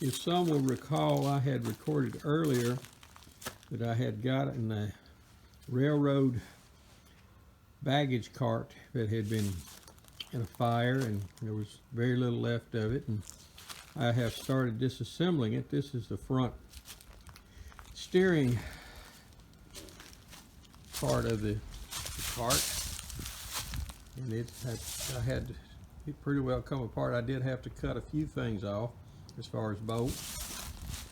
If some will recall, I had recorded earlier that I had gotten a RailRoad baggage cart that had been in a fire and there was very little left of it, and I have started disassembling it. This is the front steering part of the cart, and I had it pretty well come apart. I did have to cut a few things off as far as bolts,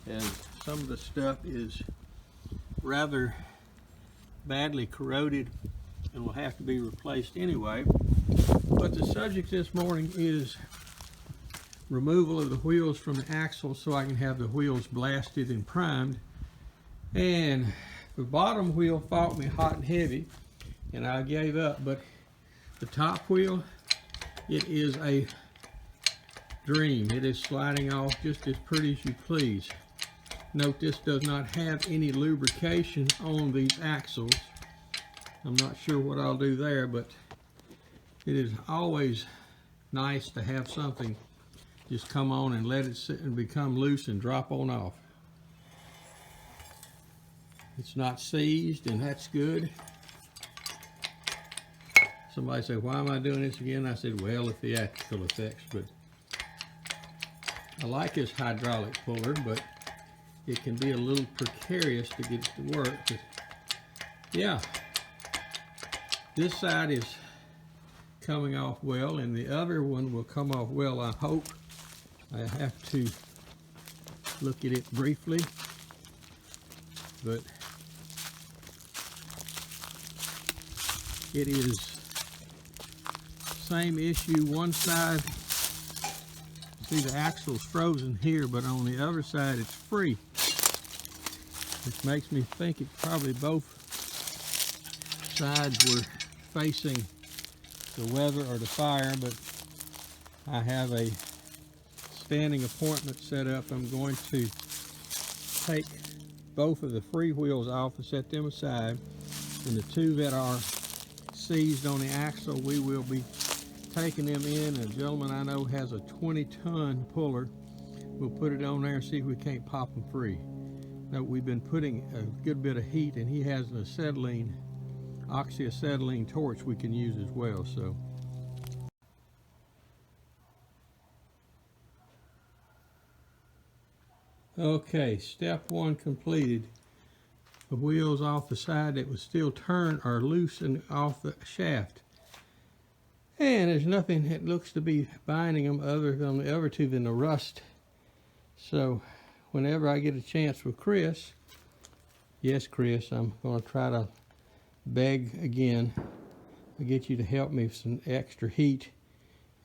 and some of the stuff is rather badly corroded and will have to be replaced anyway. But the subject this morning is removal of the wheels from the axle so I can have the wheels blasted and primed. And the bottom wheel fought me hot and heavy and I gave up, but the top wheel, it is a dream. It is sliding off just as pretty as you please. Note this does not have any lubrication on these axles. I'm not sure what I'll do there, but it is always nice to have something just come on and let it sit and become loose and drop on off. It's not seized, and that's good. Somebody said, why am I doing this again? I said, well, the theatrical effects, but I like this hydraulic puller, but it can be a little precarious to get it to work. But yeah, this side is coming off well, and the other one will come off well, I hope. I have to look at it briefly, but it is same issue. One side, see, the axle's frozen here, but on the other side it's free, which makes me think it probably both sides were facing the weather or the fire. But I have a standing appointment set up. I'm going to take both of the free wheels off and set them aside, and the two that are seized on the axle, we will be taking them in. A gentleman I know has a 20-ton puller. We'll put it on there and see if we can't pop them free. Now, we've been putting a good bit of heat, and he has an acetylene, oxyacetylene torch we can use as well. So okay, step one completed. The wheels off the side that was still turned are loose and off the shaft. And there's nothing that looks to be binding them other than the other two than the rust. So whenever I get a chance with Chris, yes, Chris, I'm going to try to beg again to get you to help me with some extra heat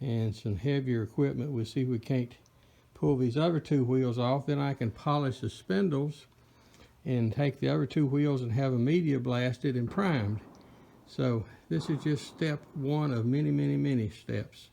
and some heavier equipment. We'll see if we can't pull these other two wheels off. Then I can polish the spindles and take the other two wheels and have them media blasted and primed. So this is just step one of many, many, many steps.